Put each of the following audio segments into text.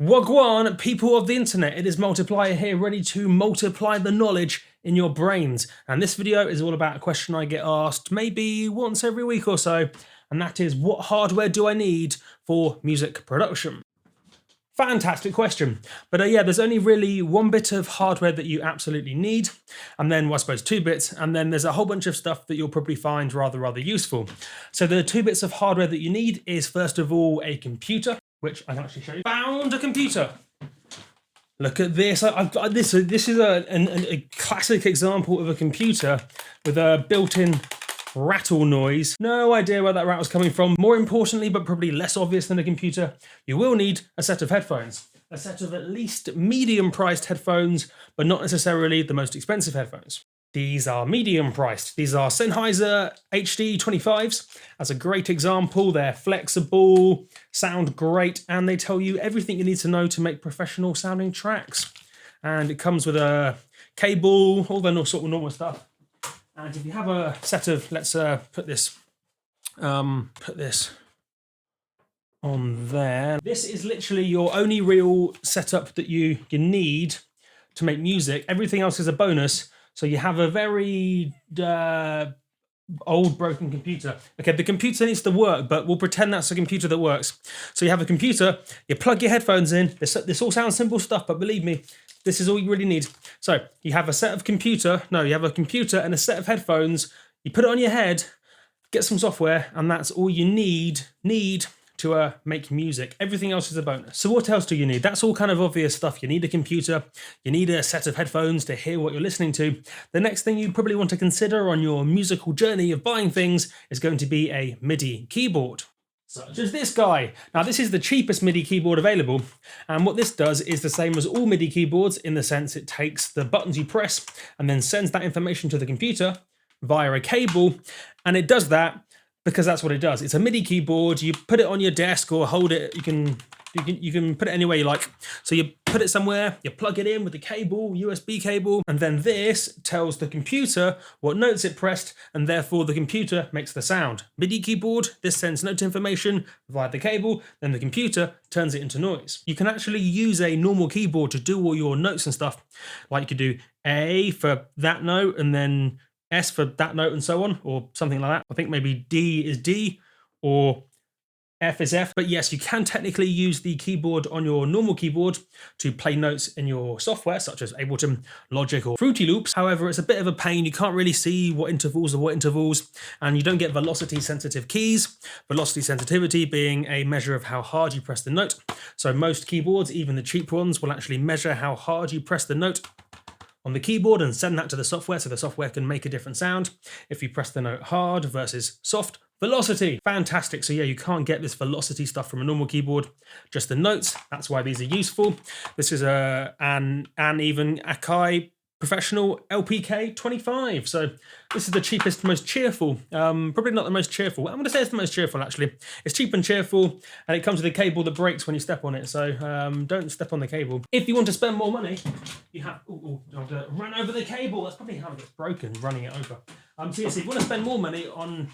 Wagwan, people of the internet, it is Multiplier here, ready to multiply the knowledge in your brains. And this video is all about a question I get asked maybe once every week or so, and that is, what hardware do I need for music production? Fantastic question. But yeah, there's only really one bit of hardware that you absolutely need, and then, well, I suppose 2 bits, and then there's a whole bunch of stuff that you'll probably find rather useful. So the 2 bits of hardware that you need is, first of all, a computer, which I can actually show you. Found a computer. Look at this. This is a classic example of a computer with a built-in rattle noise. No idea where that rattle's coming from. More importantly, but probably less obvious than a computer, you will need a set of headphones. A set of at least medium-priced headphones, but not necessarily the most expensive headphones. These are medium-priced. These are Sennheiser HD 25s. That's a great example. They're flexible, sound great, and they tell you everything you need to know to make professional-sounding tracks. And it comes with a cable, all the sort of normal stuff. And if you have a set of, let's put this on there. This is literally your only real setup that you need to make music. Everything else is a bonus. So you have a very old broken computer. Okay, the computer needs to work, but we'll pretend that's a computer that works. So you have a computer, you plug your headphones in. This all sounds simple stuff, but believe me, this is all you really need. So you have a set of computer, you have a computer and a set of headphones. You put it on your head, get some software, and that's all you need to make music. Everything else is a bonus. So what else do you need? That's all kind of obvious stuff. You need a computer, you need a set of headphones to hear what you're listening to. The next thing you probably want to consider on your musical journey of buying things is going to be a MIDI keyboard, such as this guy. Now, this is the cheapest MIDI keyboard available, and what this does is the same as all MIDI keyboards in the sense it takes the buttons you press and then sends that information to the computer via a cable, and it does that because that's what it does. It's a MIDI keyboard. You put it on your desk or hold it. You can put it anywhere you like. So you put it somewhere, you plug it in with the cable, USB cable, and then this tells the computer what notes it pressed, and therefore the computer makes the sound. MIDI keyboard, this sends note information via the cable, then the computer turns it into noise. You can actually use a normal keyboard to do all your notes and stuff. Like you could do A for that note, and then S for that note, and so on, or something like that. I think maybe D is D, or F is F. But yes, you can technically use the keyboard on your normal keyboard to play notes in your software, such as Ableton, Logic, or Fruity Loops. However, it's a bit of a pain. You can't really see what intervals are what intervals, and you don't get velocity-sensitive keys. Velocity sensitivity being a measure of how hard you press the note. So most keyboards, even the cheap ones, will actually measure how hard you press the note on the keyboard and send that to the software so the software can make a different sound if you press the note hard versus soft. Velocity, fantastic. So yeah, you can't get this velocity stuff from a normal keyboard, just the notes. That's why these are useful. This is an even Akai Professional LPK 25. So this is the cheapest, most cheerful, probably not the most cheerful. I'm going to say it's the most cheerful, actually. It's cheap and cheerful, and it comes with a cable that breaks when you step on it. So don't step on the cable. If you want to spend more money, you have to run over the cable. That's probably how it gets broken, running it over. So yes, if you want to spend more money on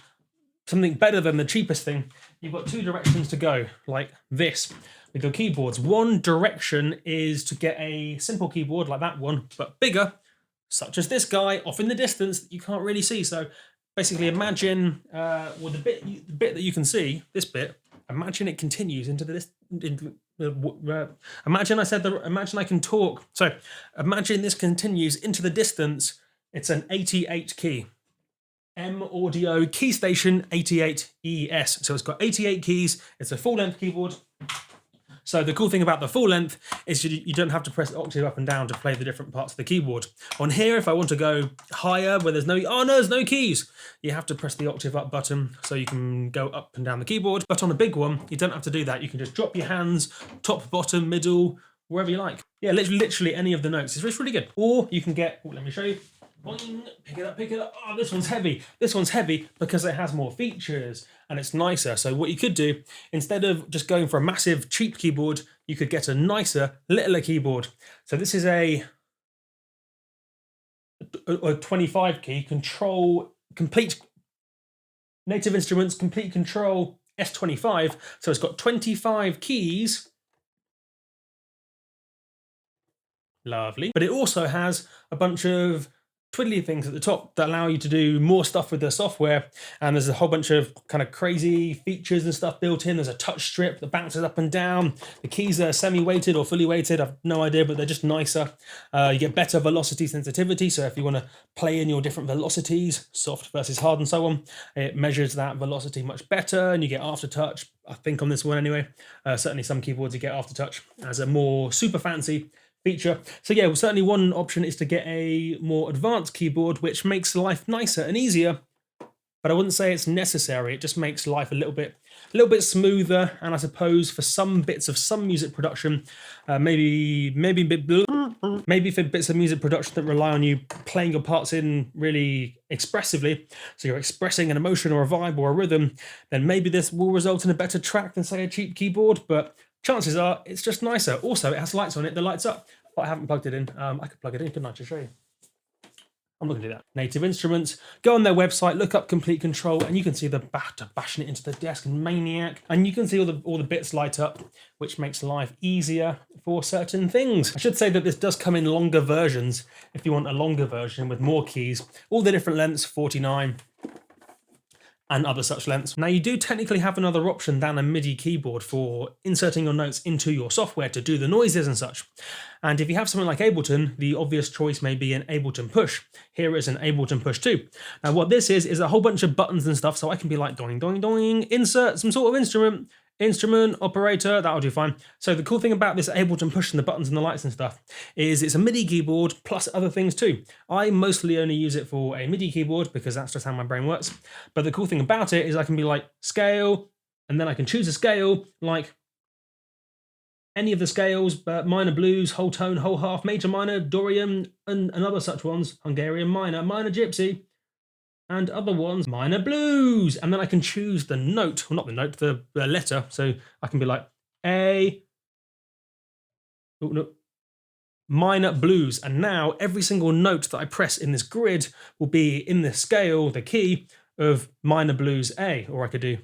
something better than the cheapest thing, you've got 2 directions to go, like this. With your keyboards, one direction is to get a simple keyboard like that one, but bigger, such as this guy off in the distance that you can't really see. So basically, imagine the bit that you can see, this bit. Imagine it continues into this. Imagine I can talk. So imagine this continues into the distance. It's an 88 key. M Audio Key Station 88 ES. So it's got 88 keys. It's a full-length keyboard. So the cool thing about the full length is you don't have to press the octave up and down to play the different parts of the keyboard. On here, if I want to go higher where there's no keys, you have to press the octave up button so you can go up and down the keyboard. But on a big one, you don't have to do that. You can just drop your hands, top, bottom, middle, wherever you like. Yeah, literally any of the notes. It's really good. Or you can get, let me show you. Boing, pick it up. Oh, this one's heavy. This one's heavy because it has more features and it's nicer. So what you could do, instead of just going for a massive cheap keyboard, you could get a nicer, littler keyboard. So this is a 25 key control, complete Native Instruments, complete control S25. So it's got 25 keys Lovely. But it also has a bunch of twiddly things at the top that allow you to do more stuff with the software. And there's a whole bunch of kind of crazy features and stuff built in. There's a touch strip that bounces up and down. The keys are semi-weighted or fully weighted. I've no idea, but they're just nicer. You get better velocity sensitivity. So if you want to play in your different velocities, soft versus hard and so on, it measures that velocity much better, and you get aftertouch, I think, on this one anyway. Certainly some keyboards you get aftertouch as a more super fancy feature. So yeah, well, certainly one option is to get a more advanced keyboard, which makes life nicer and easier, but I wouldn't say it's necessary. It just makes life a little bit smoother. And I suppose for some bits of some music production, maybe for bits of music production that rely on you playing your parts in really expressively, so you're expressing an emotion or a vibe or a rhythm, then maybe this will result in a better track than, say, a cheap keyboard. But chances are it's just nicer. Also, it has lights on it that lights up, but I haven't plugged it in. I could plug it in, couldn't I, to show you? I'm not going to do that. Native Instruments. Go on their website, look up Complete Control, and you can see the bashing it into the desk, maniac. And you can see all the bits light up, which makes life easier for certain things. I should say that this does come in longer versions. If you want a longer version with more keys, all the different lengths, 49. And other such lengths. Now, you do technically have another option than a MIDI keyboard for inserting your notes into your software to do the noises and such. And if you have something like Ableton, the obvious choice may be an Ableton Push. Here is an Ableton Push 2. Now, what this is a whole bunch of buttons and stuff, so I can be like, doing, doing, doing, insert some sort of instrument, operator, that'll do fine. So the cool thing about this Ableton Push and the buttons and the lights and stuff is it's a MIDI keyboard plus other things too. I mostly only use it for a MIDI keyboard because that's just how my brain works. But the cool thing about it is I can be like scale, and then I can choose a scale like any of the scales, minor blues, whole tone, whole half, major minor, Dorian, and other such ones, Hungarian minor, minor gypsy, and other ones, minor blues. And then I can choose the note, well, not the note, the letter. So I can be like minor blues. And now every single note that I press in this grid will be in the scale, the key of minor blues A. Or I could do,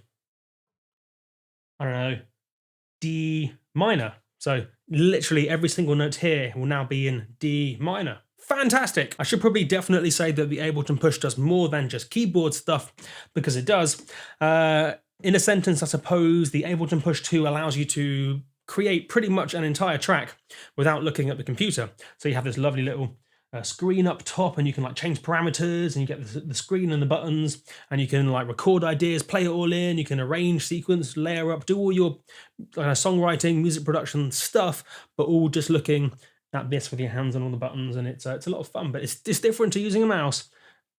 I don't know, D minor. So literally every single note here will now be in D minor. Fantastic. I should probably definitely say that the Ableton Push does more than just keyboard stuff, because it does. In a sentence, I suppose the Ableton Push 2 allows you to create pretty much an entire track without looking at the computer. So you have this lovely little screen up top, and you can like change parameters, and you get the screen and the buttons, and you can like record ideas, play it all in, you can arrange, sequence, layer up, do all your songwriting, music production stuff, but all just looking at this with your hands on all the buttons, and it's a lot of fun. But it's different to using a mouse.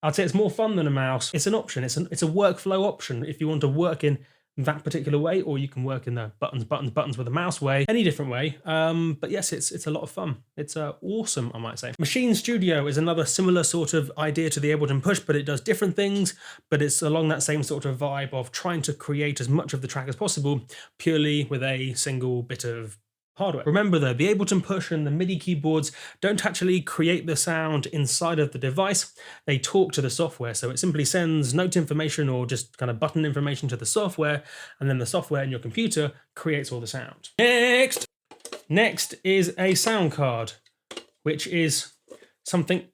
I'd say it's more fun than a mouse. It's an option. It's a workflow option if you want to work in that particular way, or you can work in the buttons with a mouse way, any different way. But yes, it's a lot of fun. It's awesome, I might say. Machine Studio is another similar sort of idea to the Ableton Push, but it does different things. But it's along that same sort of vibe of trying to create as much of the track as possible purely with a single bit of hardware. Remember though, the Ableton Push and the MIDI keyboards don't actually create the sound inside of the device. They talk to the software. So it simply sends note information or just kind of button information to the software, and then the software in your computer creates all the sound. Next is a sound card, which is something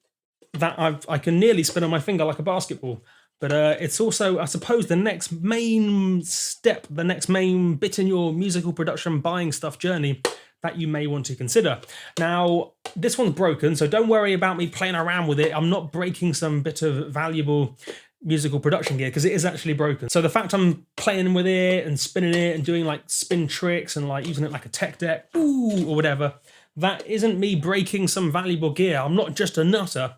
that I can nearly spin on my finger like a basketball. But it's also, I suppose, the next main step, the next main bit in your musical production buying stuff journey that you may want to consider. Now, this one's broken, so don't worry about me playing around with it. I'm not breaking some bit of valuable musical production gear, because it is actually broken. So the fact I'm playing with it and spinning it and doing like spin tricks and like using it like a tech deck, or whatever, that isn't me breaking some valuable gear. I'm not just a nutter.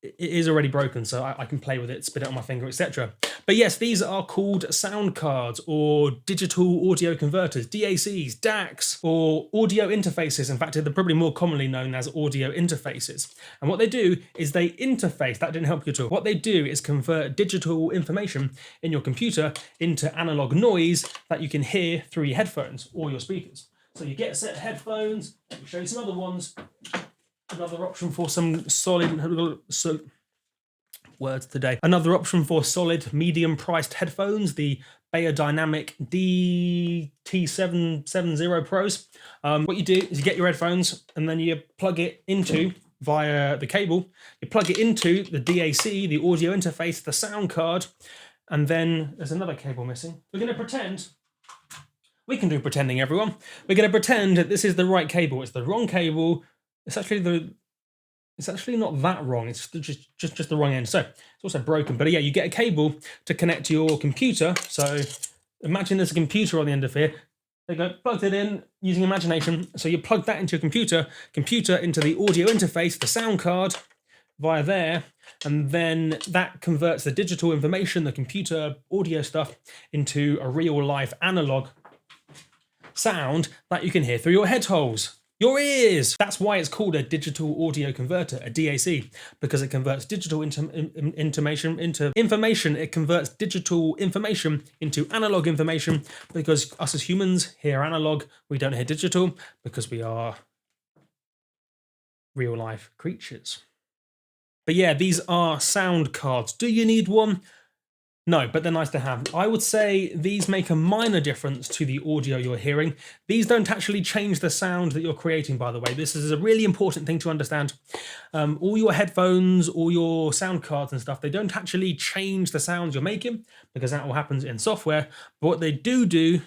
It is already broken, so I can play with it, spin it on my finger, etc. But yes, these are called sound cards or digital audio converters, DACs, DACs, or audio interfaces. In fact, they're probably more commonly known as audio interfaces. And what they do is they interface, that didn't help you at all. What they do is convert digital information in your computer into analog noise that you can hear through your headphones or your speakers. So you get a set of headphones, let me show you some other ones. Another option for some words today. Another option for solid, medium-priced headphones, the Dynamic DT770 Pros. What you do is you get your headphones and then you plug it into, via the cable, you plug it into the DAC, the audio interface, the sound card, and then there's another cable missing. We're going to pretend, we can do pretending, everyone. We're going to pretend that this is the right cable. It's the wrong cable. It's actually not that wrong. It's just the wrong end. So it's also broken. But yeah, you get a cable to connect to your computer. So imagine there's a computer on the end of here. There you go, plugged it in using imagination. So you plug that into your computer into the audio interface, the sound card via there, and then that converts the digital information, the computer audio stuff, into a real life analog sound that you can hear through your head holes. Your ears! That's why it's called a digital audio converter, a DAC, because it converts digital information into information. It converts digital information into analog information, because us as humans hear analog, we don't hear digital, because we are real life creatures. But yeah, these are sound cards. Do you need one? No, but they're nice to have. I would say these make a minor difference to the audio you're hearing. These don't actually change the sound that you're creating, by the way. This is a really important thing to understand. All your headphones, all your sound cards and stuff, they don't actually change the sounds you're making, because that all happens in software. But what they do,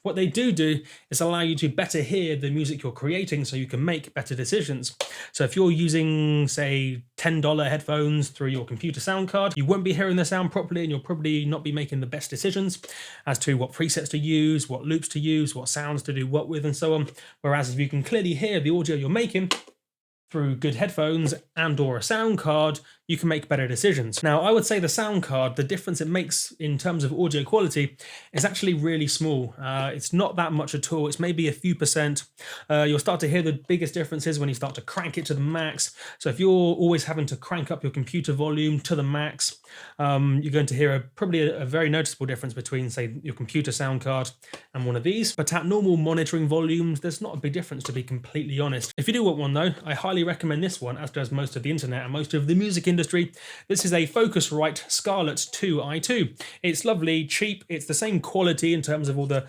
what they do is allow you to better hear the music you're creating, so you can make better decisions. So if you're using, say, $10 headphones through your computer sound card, you won't be hearing the sound properly, and you'll probably not be making the best decisions as to what presets to use, what loops to use, what sounds to do what with, and so on. Whereas if you can clearly hear the audio you're making through good headphones and or a sound card, you can make better decisions. Now, I would say the sound card, the difference it makes in terms of audio quality is actually really small. It's not that much at all. It's maybe a few percent. You'll start to hear the biggest differences when you start to crank it to the max. So if you're always having to crank up your computer volume to the max, you're going to hear probably a very noticeable difference between, say, your computer sound card and one of these. But at normal monitoring volumes, there's not a big difference, to be completely honest. If you do want one though, I highly recommend this one, as does most of the internet and most of the music industry. This is a Focusrite Scarlett 2i2. It's lovely, cheap. It's the same quality in terms of all the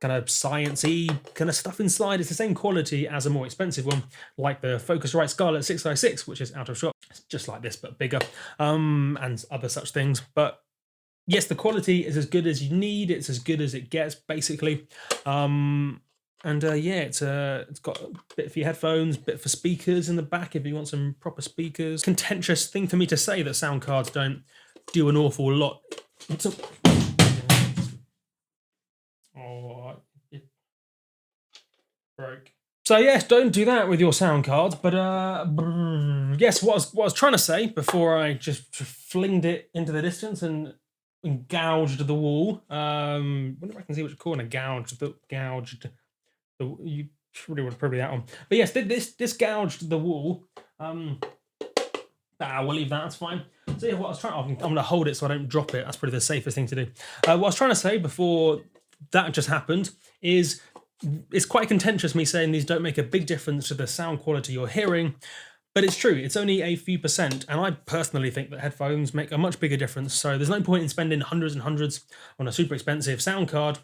kind of sciencey kind of stuff inside. It's the same quality as a more expensive one, like the Focusrite Scarlett 6i6, which is out of shop. It's just like this, but bigger, and other such things. But yes, the quality is as good as you need. It's as good as it gets, basically. Yeah, it's got a bit for your headphones, bit for speakers in the back if you want some proper speakers. Contentious thing for me to say that sound cards don't do an awful lot. Oh, it broke. So yes, don't do that with your sound cards. But yes, what I was trying to say before I just flinged it into the distance and gouged the wall. I wonder if I can see what you're calling a gouged. You probably that one. But yes, this gouged the wall. We'll leave that. That's fine. So yeah, what I was trying. I'm going to hold it so I don't drop it. That's probably the safest thing to do. What I was trying to say before that just happened is it's quite contentious me saying these don't make a big difference to the sound quality you're hearing. But it's true, it's only a few percent, and I personally think that headphones make a much bigger difference, so there's no point in spending hundreds and hundreds on a super expensive sound card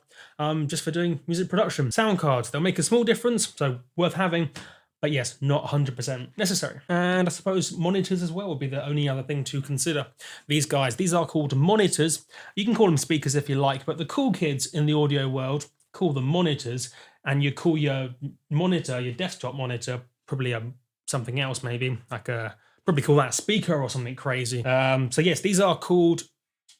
just for doing music production. Sound cards, they'll make a small difference, so worth having, but yes, not 100% necessary. And I suppose monitors as well would be the only other thing to consider. These are called monitors. You can call them speakers if you like, but the cool kids in the audio world call them monitors, and you call your monitor, your desktop monitor, probably something else, maybe like probably call that a speaker or something crazy. So yes, these are called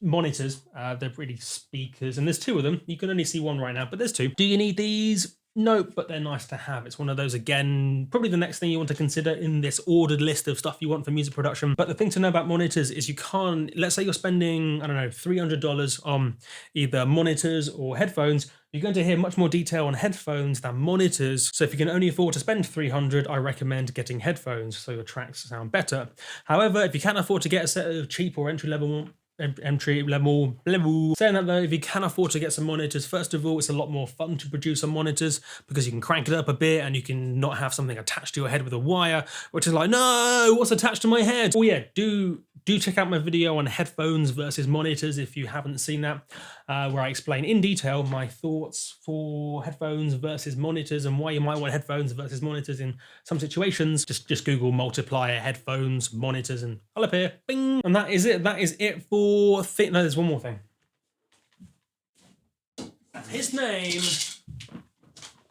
monitors. They're really speakers, and there's two of them. You can only see one right now, but there's two. Do you need these? No, but they're nice to have. It's one of those, again, probably the next thing you want to consider in this ordered list of stuff you want for music production. But the thing to know about monitors is you can't, let's say you're spending, I don't know, $300 on either monitors or headphones, you're going to hear much more detail on headphones than monitors. So if you can only afford to spend $300, I recommend getting headphones so your tracks sound better. However, if you can't afford to get a set of cheap or entry level. Saying that though, if you can afford to get some monitors, first of all, it's a lot more fun to produce on monitors because you can crank it up a bit and you can not have something attached to your head with a wire, which is like, no, what's attached to my head? Oh yeah, do do check out my video on headphones versus monitors if you haven't seen that, where I explain in detail my thoughts for headphones versus monitors and why you might want headphones versus monitors in some situations. Just Google multiplier, headphones, monitors, and I'll appear. Bing! And that is it. That is it for... No, there's one more thing. And his name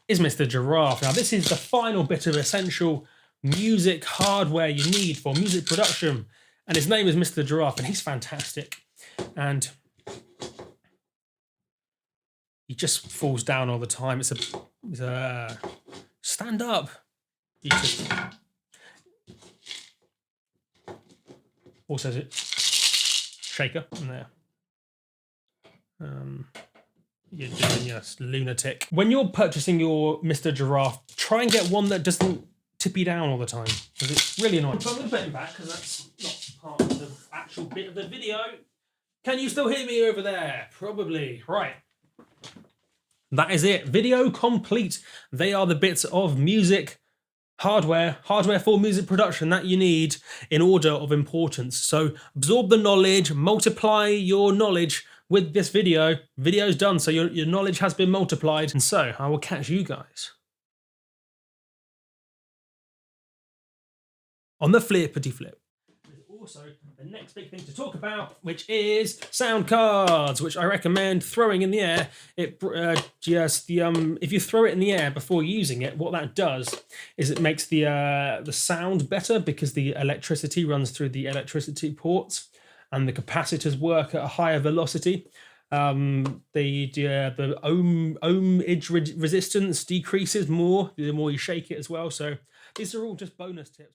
is Mr. Giraffe. Now, this is the final bit of essential music hardware you need for music production, and his name is Mr. Giraffe, and he's fantastic, and he just falls down all the time. It's a stand up. He just also has it shaker in there. You're doing your lunatic. When you're purchasing your Mr. Giraffe, try and get one that doesn't tip you down all the time, because it's really annoying. So I'm going to put him back because that's not part of the actual bit of the video. Can you still hear me over there? Probably. Right. That is it. Video complete. They are the bits of music hardware for music production that you need in order of importance. So absorb the knowledge, multiply your knowledge with this video. Video's done, so your knowledge has been multiplied. And so I will catch you guys on the flippity flip. There's also the next big thing to talk about, which is sound cards, which I recommend throwing in the air. If you throw it in the air before using it, what that does is it makes the sound better, because the electricity runs through the electricity ports and the capacitors work at a higher velocity. The ohmage resistance decreases more the more you shake it as well. So these are all just bonus tips.